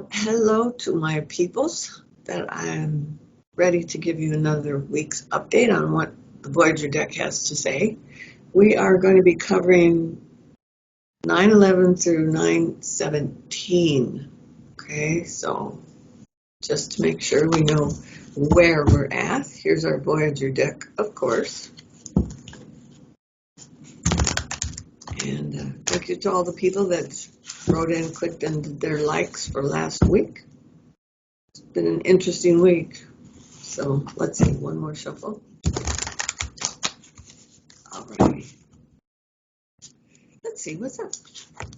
Hello to my peoples that I am ready to give you another week's update on what the Voyager deck has to say. We are going to be covering 911 through 917. Okay, so just to make sure we know where we're at, here's our Voyager deck, of course. And thank you to all the people that wrote in, clicked, and did their likes for last week. It's been an interesting week. So let's see, one more shuffle. All right. Let's see, what's that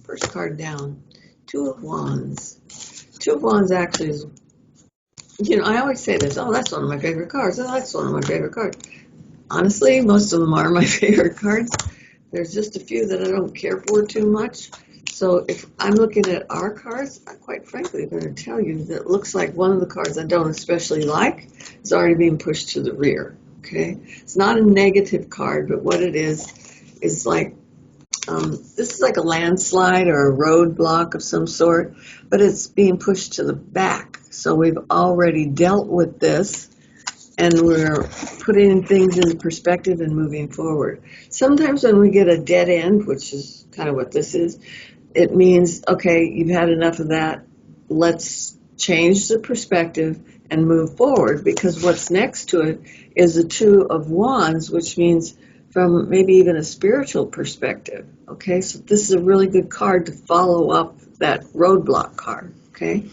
first card down? Two of Wands. Two of Wands actually is, I always say this, oh, that's one of my favorite cards. Oh, that's one of my favorite cards. Honestly, most of them are my favorite cards. There's just a few that I don't care for too much. So if I'm looking at our cards, I quite frankly going to tell you that it looks like one of the cards I don't especially like is already being pushed to the rear. Okay, it's not a negative card, but what it is like this is like a landslide or a roadblock of some sort, but it's being pushed to the back. So we've already dealt with this, and we're putting things in perspective and moving forward. Sometimes when we get a dead end, which is kind of what this is, it means, okay, you've had enough of that. Let's change the perspective and move forward, because what's next to it is the Two of Wands, which means from maybe even a spiritual perspective. Okay, so this is a really good card to follow up that roadblock card. Okay,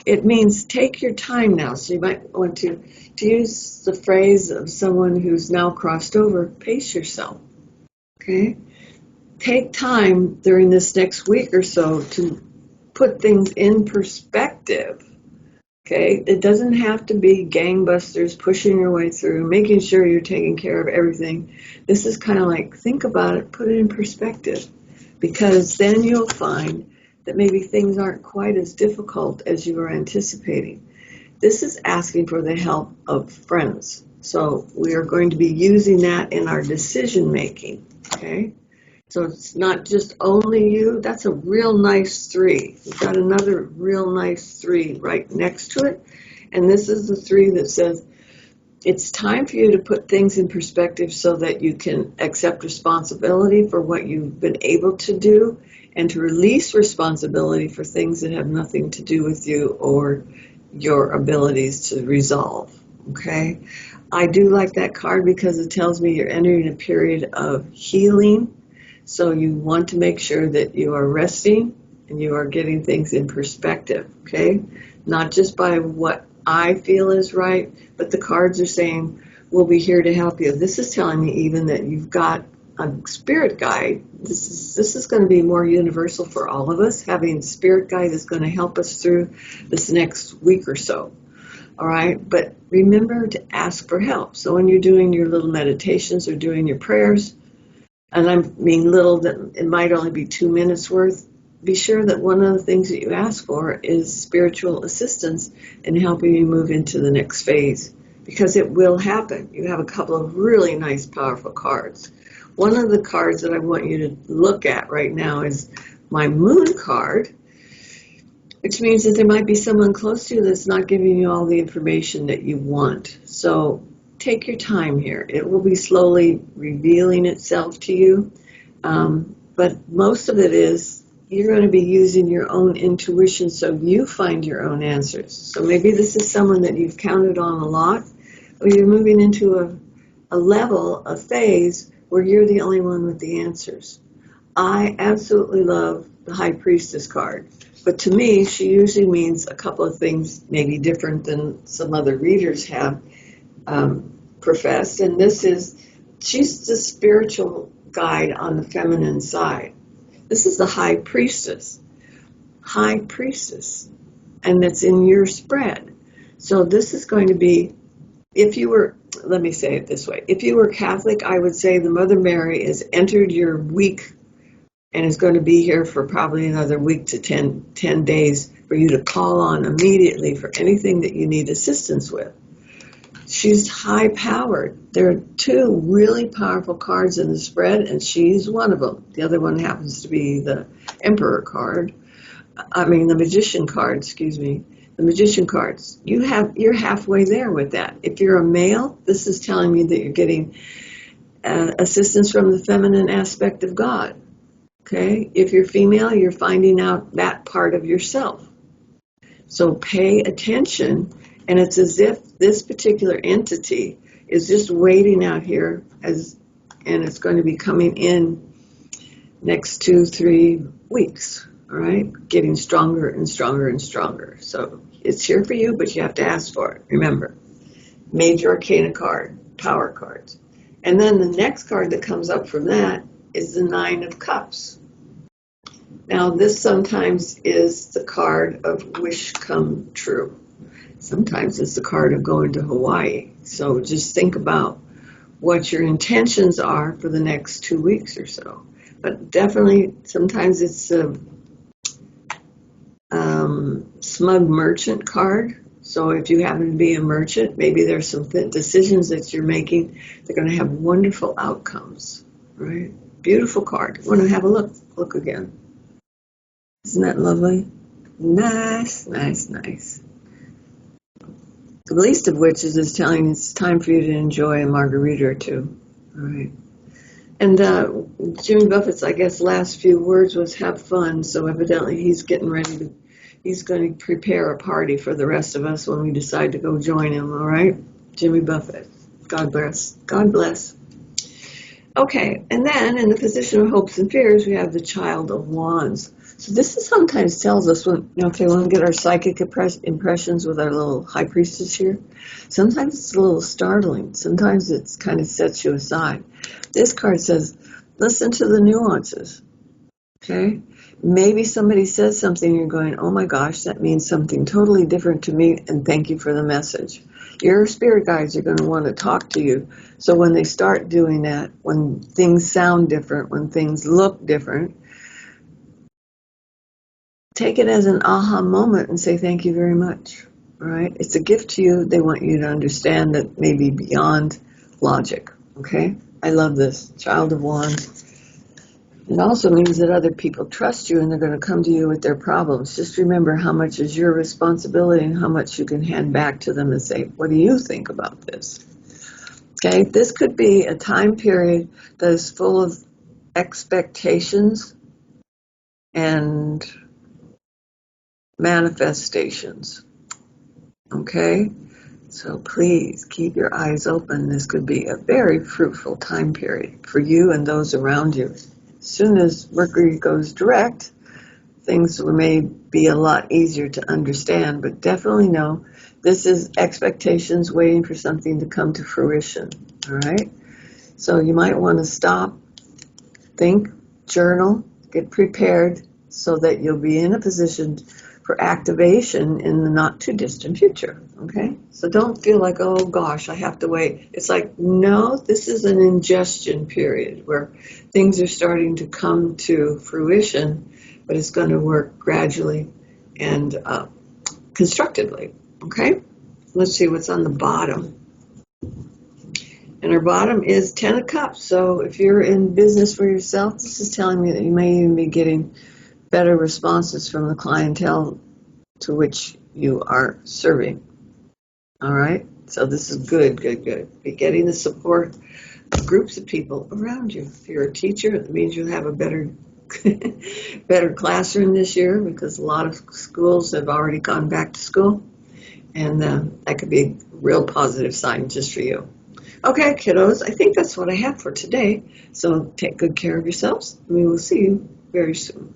it means take your time now. So you might want to use the phrase of someone who's now crossed over, pace yourself. Okay, take time during this next week or so to put things in perspective. Okay, it doesn't have to be gangbusters, pushing your way through, making sure you're taking care of everything. This is kind of like, think about it, put it in perspective, because then you'll find that maybe things aren't quite as difficult as you were anticipating. This is asking for the help of friends. So we are going to be using that in our decision making. Okay, so it's not just only you. That's a real nice three. We've got another real nice three right next to it. And this is the three that says it's time for you to put things in perspective so that you can accept responsibility for what you've been able to do, and to release responsibility for things that have nothing to do with you or your abilities to resolve. Okay? I do like that card because it tells me you're entering a period of healing. So you want to make sure that you are resting and you are getting things in perspective, okay? Not just by what I feel is right, but the cards are saying, we'll be here to help you. This is telling me even that you've got a spirit guide. This is going to be more universal for all of us. Having a spirit guide is going to help us through this next week or so. All right, but remember to ask for help. So when you're doing your little meditations or doing your prayers, and I mean little, that it might only be 2 minutes worth, be sure that one of the things that you ask for is spiritual assistance in helping you move into the next phase, because it will happen. You have a couple of really nice, powerful cards. One of the cards that I want you to look at right now is my Moon card, which means that there might be someone close to you that's not giving you all the information that you want. So take your time here. It will be slowly revealing itself to you. But most of it is you're going to be using your own intuition so you find your own answers. So maybe this is someone that you've counted on a lot, or you're moving into a level, a phase where you're the only one with the answers. I absolutely love the High Priestess card. But to me, she usually means a couple of things maybe different than some other readers have professed. And this is, she's the spiritual guide on the feminine side. This is the High Priestess. High Priestess. And it's in your spread. So this is going to be, if you were, let me say it this way. If you were Catholic, I would say the Mother Mary has entered your week and is going to be here for probably another week to 10 days for you to call on immediately for anything that you need assistance with. She's high-powered. There are two really powerful cards in the spread, and she's one of them. The other one happens to be the Emperor card. I mean, the magician card, excuse me. The magician cards. You're halfway there with that. If you're a male, this is telling me that you're getting assistance from the feminine aspect of God. Okay? If you're female, you're finding out that part of yourself. So pay attention, and it's as if this particular entity is just waiting out here and it's going to be coming in next 2-3 weeks. All right, getting stronger and stronger and stronger. So it's here for you, but you have to ask for it. Remember, Major Arcana card, power cards. And then the next card that comes up from that is the Nine of Cups. Now, this sometimes is the card of wish come true. Sometimes it's the card of going to Hawaii. So just think about what your intentions are for the next 2 weeks or so. But definitely, sometimes it's a smug merchant card. So if you happen to be a merchant, maybe there's some decisions that you're making. They're going to have wonderful outcomes, right? Beautiful card. Want to have a look again. Isn't that lovely? Nice, nice, nice. The least of which is telling it's time for you to enjoy a margarita or two. All right. And Jimmy Buffett's, I guess, last few words was have fun. So evidently he's going to prepare a party for the rest of us when we decide to go join him. All right. Jimmy Buffett. God bless. God bless. Okay. And then in the position of hopes and fears, we have the Child of Wands. So this is sometimes tells us when we get our psychic impressions with our little high priestess here. Sometimes it's a little startling. Sometimes it's kind of sets you aside. This card says, listen to the nuances. Okay? Maybe somebody says something, you're going, oh my gosh, that means something totally different to me, and thank you for the message. Your spirit guides are going to want to talk to you. So when they start doing that, when things sound different, when things look different, take it as an aha moment and say thank you very much. All right? It's a gift to you. They want you to understand that maybe beyond logic. Okay? I love this. Child of Wands. It also means that other people trust you and they're going to come to you with their problems. Just remember how much is your responsibility and how much you can hand back to them and say, what do you think about this? Okay? This could be a time period that is full of expectations and manifestations. Okay? So please keep your eyes open. This could be a very fruitful time period for you and those around you. As soon as Mercury goes direct, things may be a lot easier to understand, but definitely know this is expectations waiting for something to come to fruition. All right? So you might want to stop, think, journal, get prepared so that you'll be in a position for activation in the not too distant future. Okay? So don't feel like, oh gosh, I have to wait. It's like, no, this is an ingestion period where things are starting to come to fruition, but it's going to work gradually and constructively. Okay? Let's see what's on the bottom. And our bottom is 10 of Cups. So if you're in business for yourself, this is telling me that you may even be getting better responses from the clientele to which you are serving. All right? So this is good, good, good. Be getting the support of groups of people around you. If you're a teacher, it means you'll have a better classroom this year because a lot of schools have already gone back to school. And that could be a real positive sign just for you. Okay, kiddos, I think that's what I have for today. So take good care of yourselves. We will see you very soon.